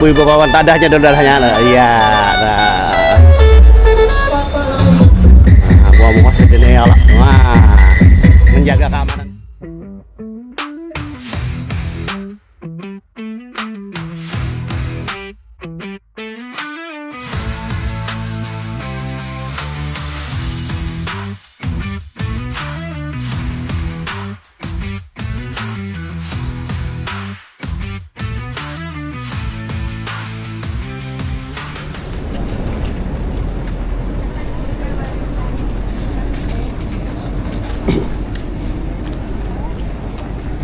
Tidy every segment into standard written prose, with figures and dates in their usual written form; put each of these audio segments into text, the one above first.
Ibu bawa tadahnya darahnya lah. Iya. Nah, mau masuk ini ya. Wah, menjaga keamanan.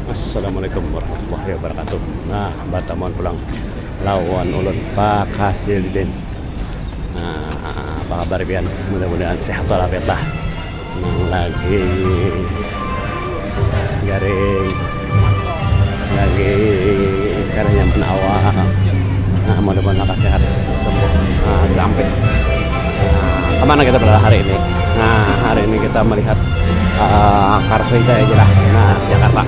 Assalamualaikum warahmatullahi wabarakatuh. Nah, Batamuan pulang lawan ulun Pak Hajildin. Nah, apa kabar pian? Mudah-mudahan sehat walafiat lah. Lagi garing lagi karena yang penawa. Nah, mudah-mudahan lekas sehat sembuh. Nah, gampang. Nah, kemana kita berada hari ini? Nah, hari ini kita melihat Car Free Day aja lah. Nah, Jakarta.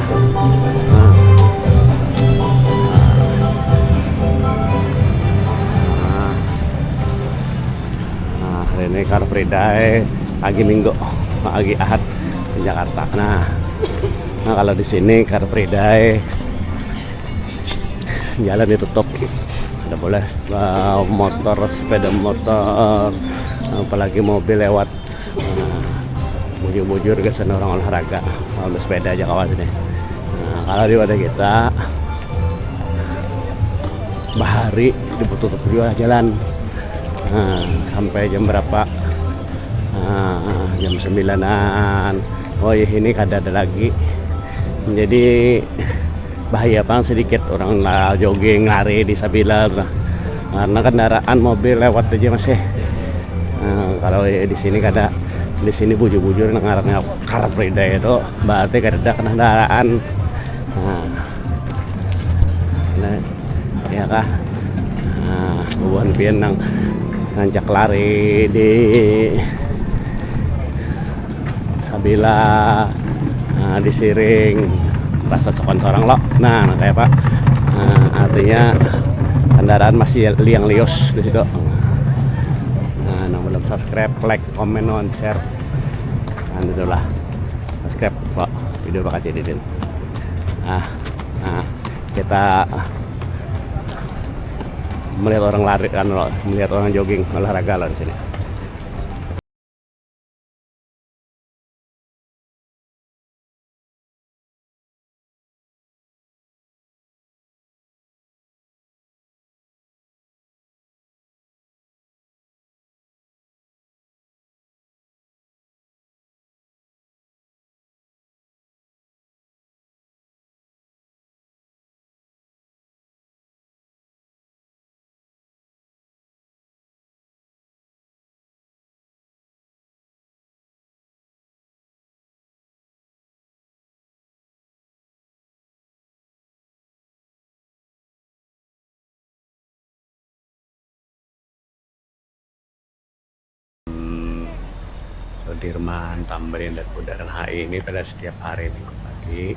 Nah, hari ini Car Free Day pagi Minggu, pagi Ahad di Jakarta. Nah, kalau di sini Car Free Day jalan ditutup, tidak boleh motor, sepeda motor, apalagi mobil lewat. Bujur-bujur ke sana orang olahraga, kalau sepeda aja kawan ini. Nah, kalau di wadah kita bahari ditutup juga jalan. Nah, sampai jam berapa? Jam 9-an. Oh iya, ini kada ada lagi. Jadi bahaya bang, sedikit orang jogging lari di Sabila karena kendaraan mobil lewat aja masih. Kalau di sini kada, di sini bujur-bujur ngarannya Car Free Day itu berarti kada ada kendaraan. Nah, ya kah? Bubuhan pian nang ngancak lari di Sabila, di Siring rasa sokan orang lo. Nah, kayak Pak, artinya kendaraan masih liang lios di situ. Nah, belum subscribe, like, comment, share. Nah, itulah subscribe Pak video Pak Cididin. Kita melihat orang lari kan, melihat orang jogging olahraga lah di sini. Sudirman, Tamrin, dan Bundaran HI ini pada setiap hari Minggu pagi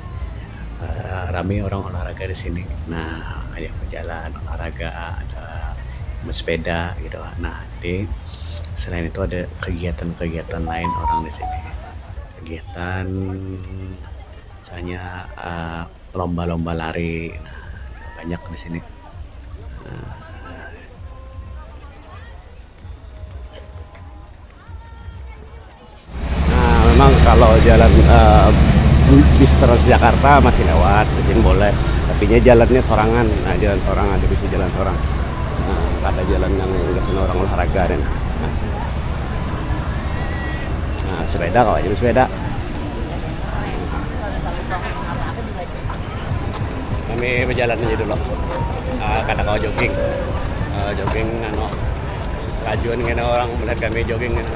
ramai orang olahraga di sini. Nah, kayak berjalan olahraga, ada bersepeda gitu. Nah, jadi selain itu ada kegiatan-kegiatan lain orang di sini. Kegiatan misalnya lomba-lomba lari. Nah, banyak di sini. Memang kalau jalan bis Jakarta masih lewat, di sini boleh. Tapi jalannya sorangan. Nah, jalan sorangan, ada bisa jalan sorang. Nah, ada jalan yang nggak sana orang olahraga dan. Nah, sepeda kalau aja sepeda. Kami berjalan aja dulu. Kadang kau jogging, jogging, kajuan dengan orang melihat kami jogging. Nah,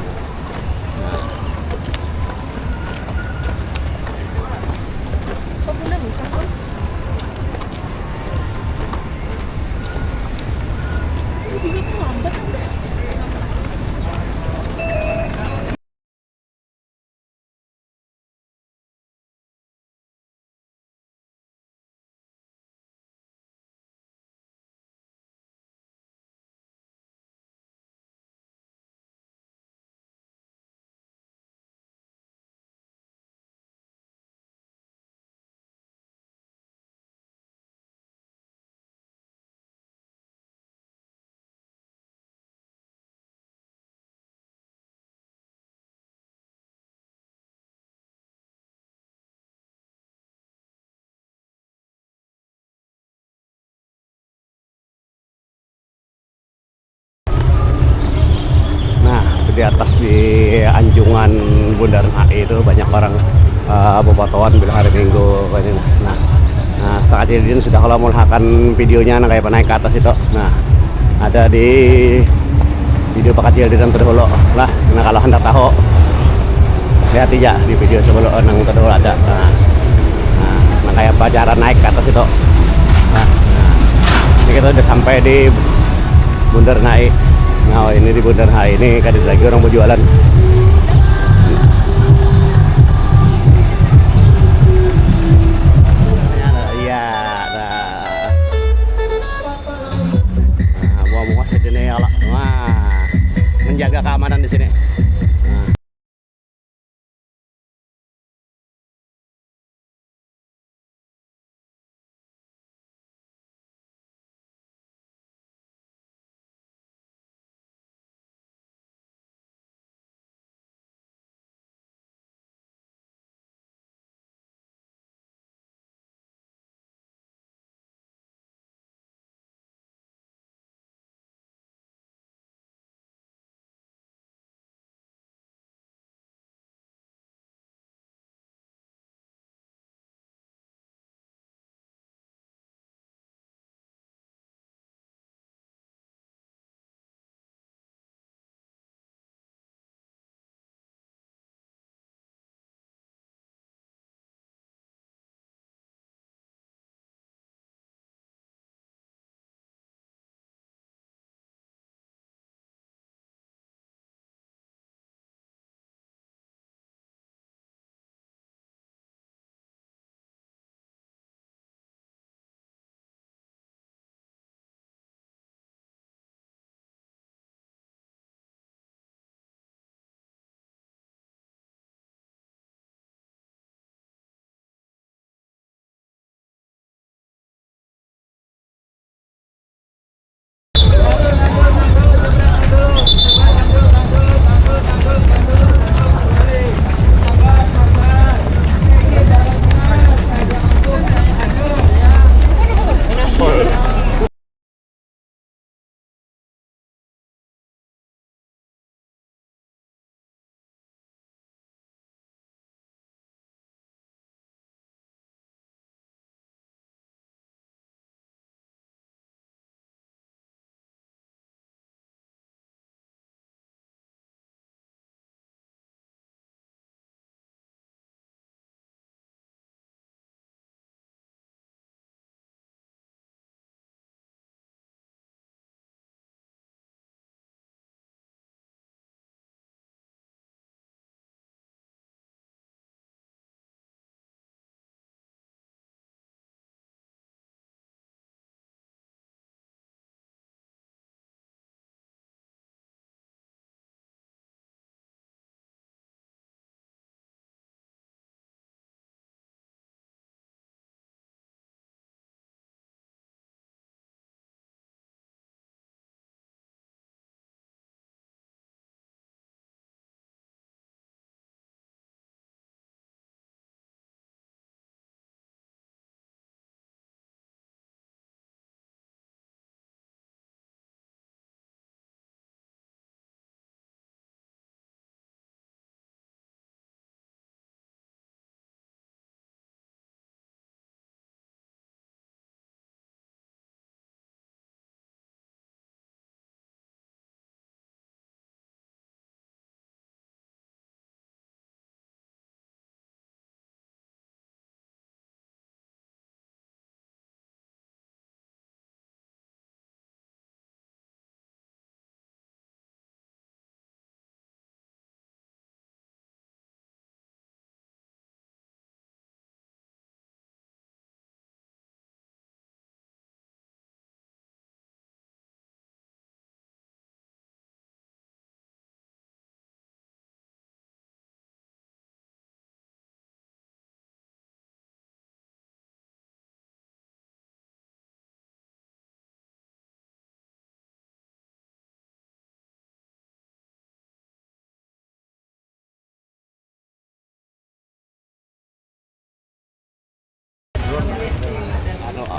di atas di anjungan Bundaran HI itu banyak orang bobotohan bila hari Minggu ini. Nah, Kak Cildin sudah kalau melihatkan videonya kayak naik ke atas itu. Nah, ada di video Pak Cildin terdahulu lah. Nah, kalau hendak tahu lihat aja di video sebelum nang terdahulu ada. Nah, kayak pacaran naik ke atas itu. Nah, ini kita udah sampai di Bundaran HI. Nah, ini di Bundaran HI ini kadang lagi orang mau jualan. Iya, nah, mau masuk ini ala. Wah, menjaga keamanan di sini.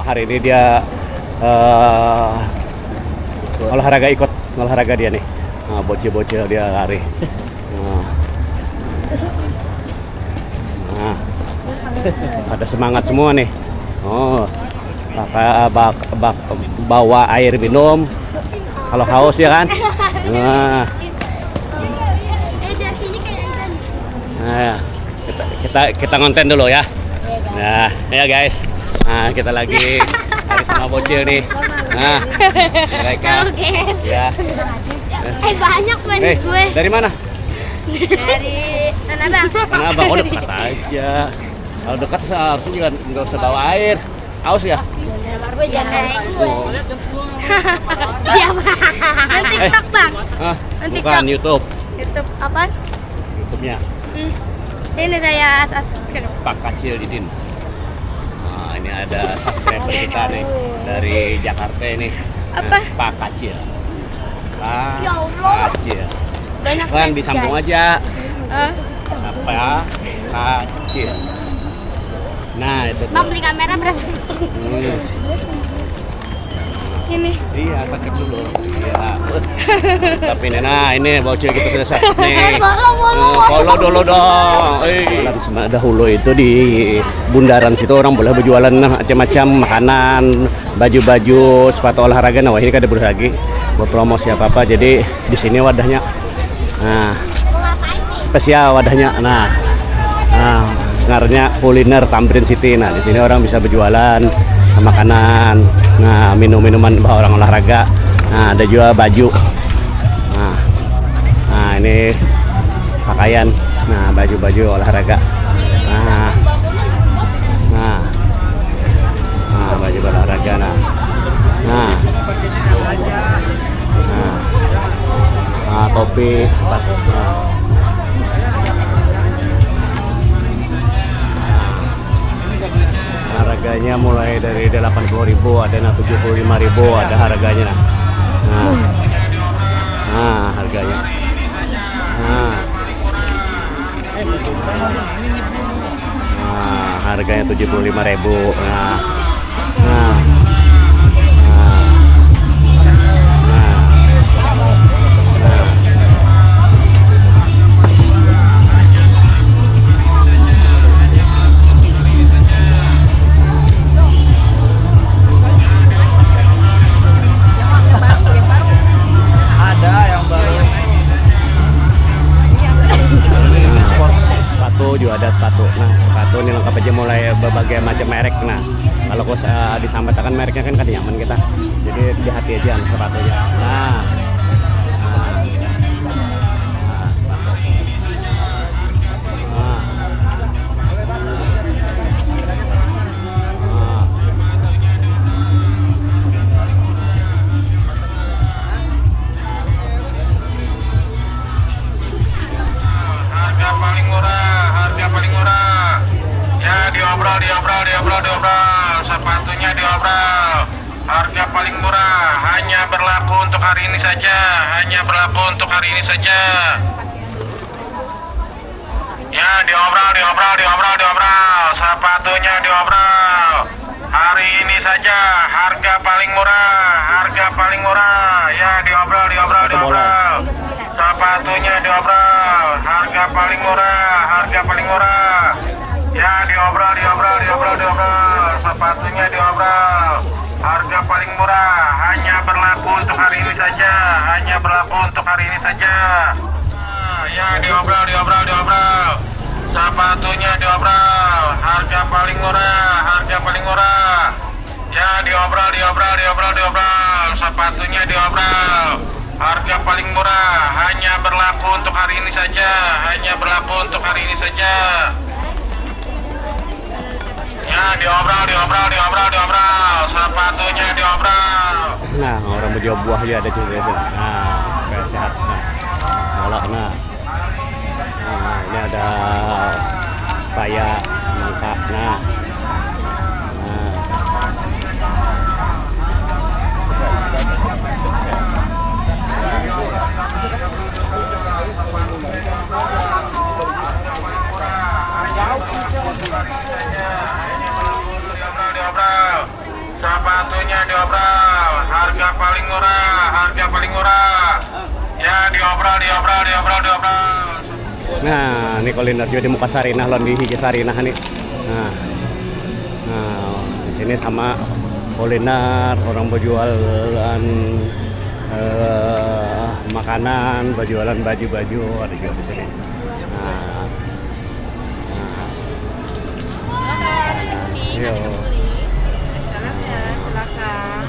Hari ini dia olahraga dia nih. Nah, bocil-bocil dia lari. Nah, pada semangat semua nih. Oh, bawa air minum kalau haus ya kan. Nah, kita ngonten dulu ya. Nah, ya guys. Nah, kita lagi sama bocil nih. Nah, mereka ya. Banyak banget gue. Dari mana? Dari Tanah Abang. Tanah Abang, oh dekat aja. Kalau dekat seharusnya juga nggak usah bawa air. Haus ya? Gue jangan. Siapa? Nanti TikTok bang. Nanti bukan YouTube. YouTube apa? YouTube-nya. Ini saya subscribe. Pak Kacil Didin. Nah, ini ada subscriber kita nih dari Jakarta ini. Apa? Pak Kacil. Pak Ya Allah. Kacil. Banyak Kan disambung guys. aja. Apa? Kacil. Nah, itu tuh. Bang beli kamera berapa? Ini. Iya, sakit dulu. Iya. Tapi ini bocil kita selesai. Nih. Follow dulu dong. Dahulu itu di bundaran situ orang boleh berjualan macam-macam makanan, baju-baju, sepatu olahraga. Nah, ini kan ada lagi buat promosi apa-apa. Jadi di sini wadahnya. Nah, spesial wadahnya. Nah, ngarnya kuliner Tamrin City. Nah, di sini orang bisa berjualan makanan, nah minum-minuman orang olahraga. Nah, ada juga baju. Nah, ini pakaian. Nah, baju-baju olahraga. Nah, baju olahraga. Topi, sepatu. Harganya mulai dari 80.000, ada yang 75.000, ada harganya. Harganya. Harganya 75.000. Juga ada sepatu. Nah, sepatu ini lengkap aja mulai berbagai macam merek. Nah, kalau disampaikan mereknya kan nyaman kita. Jadi di hati aja sepatunya. Diobrol, sepatunya diobrol. Harga paling murah, hanya berlaku untuk hari ini saja, Ya, diobrol. Sepatunya diobrol. Hari ini saja, harga paling murah. Ya, diobrol. Sepatunya diobrol. Harga paling murah. Ya, diobrol. Sepatunya diobrol. Harga paling murah, hanya berlaku untuk hari ini saja. Ya, diobrol. Sepatunya diobrol. Harga paling murah. Ya, diobrol. Sepatunya diobrol. Harga paling murah, hanya berlaku untuk hari ini saja. Ya, diobrol. Sepatunya diobrol. Nah, orang berjual buah aja ada juga itu. Nah, supaya sehat. Nah, ini ada paya, nangka. Sepatunya diobrol. Harga paling murah. Ya, diobral. Nah, ini kuliner juga di muka Sarinah, lon di Higi Sarinah nih. Nah, di sini sama kuliner orang berjualan makanan, berjualan baju-baju ada juga di sini. Yo. Salam ya, silakan.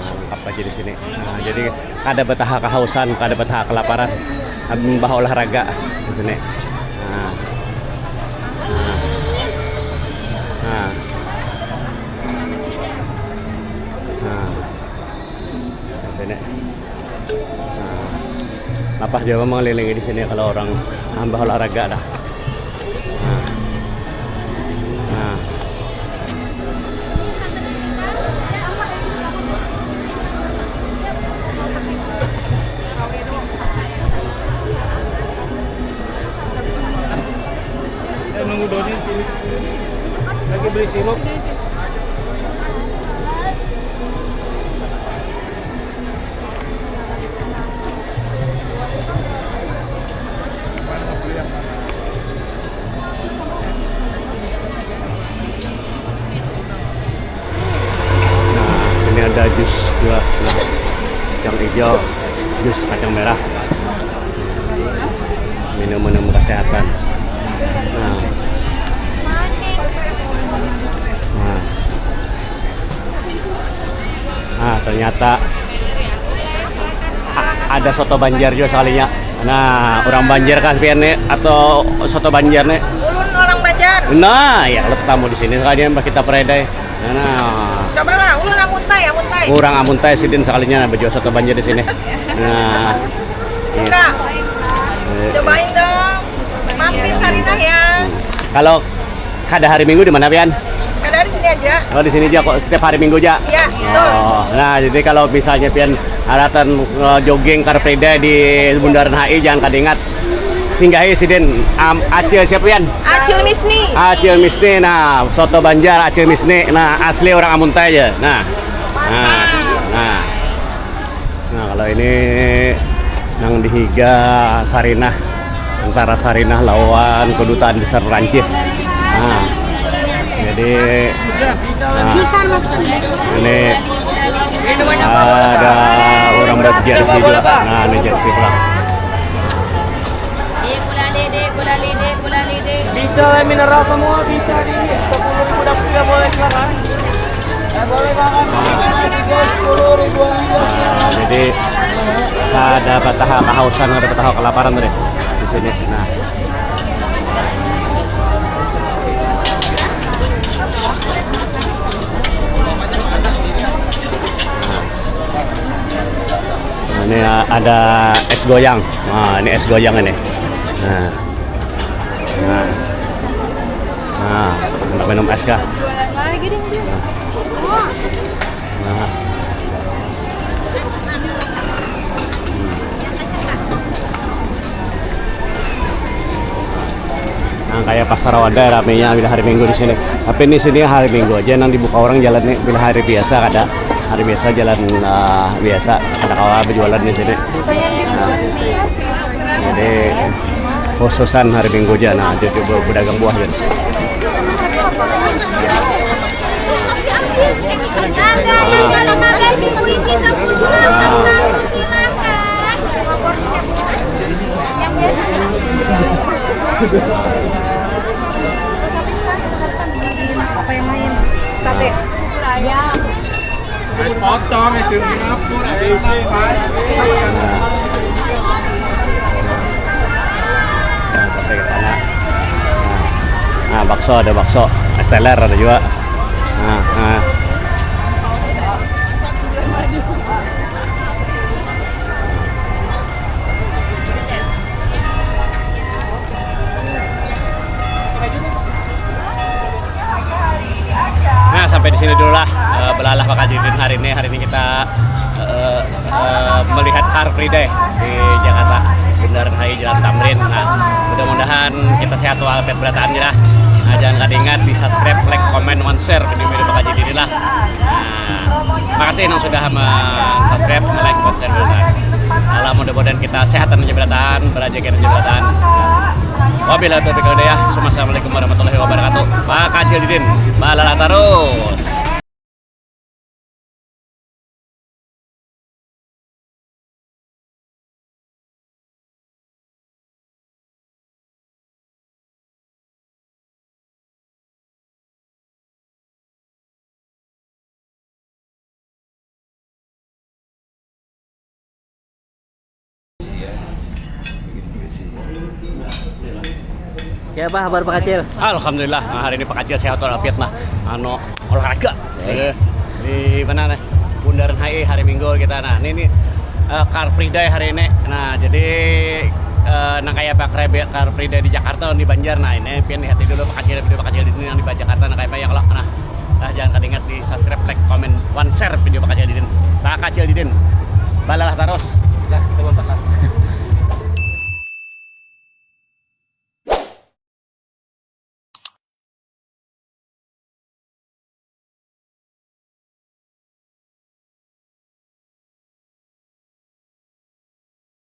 Lengkap aja di sini. Nah, jadi kada betah kehausan, kada betah kelaparan, mbah olahraga di sini. Nah. Di sini. Lapah Jawa mengelilingi di sini kalau orang mbah olahraga dah. Nunggu Dodi di sini. Lagi beli sirup. Sini ada jus juga, kacang hijau, jus kacang merah, minum-minum kesehatan. Ternyata ada soto Banjar juga sekalinya. Nah, orang Banjar kan nih atau soto Banjar nih. Ulun orang Banjar. Nah, ya kalau tamu di sini sekalian kita peredai. Nah, Cobalah, ulun amuntai. kurang amuntai sidin sekalinya berjual soto Banjar di sini. Nah, Suka. Cobain dong. Mampir Sarinah ya. kalau kada hari Minggu di mana Pian? Kada di sini aja. Oh, di sini aja kok setiap hari Minggu aja. Ya, betul. Oh, nah jadi kalau misalnya Pian aratan jogging Car Free Day di Bundaran HI jangan kada ingat singgahi sidin Acil siapa Pian? Acil Misni. Acil Misni. Nah, soto Banjar Acil Misni. Nah, asli orang Amuntai aja. Nah, kalau ini nang di Higa Sarinah, antara Sarinah lawan Kedutaan Besar Perancis. Nah, jadi ini ada orang berjersey juga. Nah, ini jersey pula. Gula lide. Bisa mineral semua, bisa di 10.000 dapat tidak boleh silakan. Boleh kakak, di 10.000 Nah, jadi ada betah kehausan, ada betah kelaparan tadi di sini. Nah, ini ada es goyang. Nah, ini es goyang ini. Nah, minum es kah? Nah. Nah, kayak pasar Rawada ramenya bila hari Minggu di sini. Tapi ini sini hari Minggu aja nang dibuka orang jalan nih. Bila hari biasa kada hari biasa jalan biasa ada kawan berjualan di sini. Nah, jadi khususan hari Minggu aja. Nah, jadi berdagang buah ya. Apa yang lain? Sate. Potong itu Singapura, Sampai ke sana. Nah, bakso ada bakso, es teler ada juga. Nah. Nah, sampai di sini dulu lah belalah bakal jadiin hari ini. Hari ini kita melihat Car Free Day di Jakarta, Bundaran HI Jalan Tamrin. Nah, mudah-mudahan kita sehat walafiat berataan ya. Nah, jangan kadingat di subscribe, like, comment, one share video-video Pak Haji Didin lah. Nah, makasih yang sudah subscribe, like, one share dulu. Nah, mudah-mudahan kita sehat dan jabatan, berajak dan jabatan. Wabillahi taufiq wal hidayah. Assalamualaikum warahmatullahi wabarakatuh. Pak Haji Didin, balala terus. Ya Pak, kabar Pak Kacil? Alhamdulillah, nah, hari ini Pak Kacil sehat walafiat nah, olahraga di mana nih? Bundaran HI hari Minggu kita. Nah, ini Car Free Day hari ini. Nah, jadi kayak Car Free Day di Jakarta di Banjar. Nah, ini pian lihat dulu Pak Kacil, video Pak Kacil di sini yang di Jakarta. Nah, kayak yang nah, jangan kadingat di subscribe, like, comment, one share video Pak Kacil Didin. Pak Kacil Didin, balalah terus. Ya, kita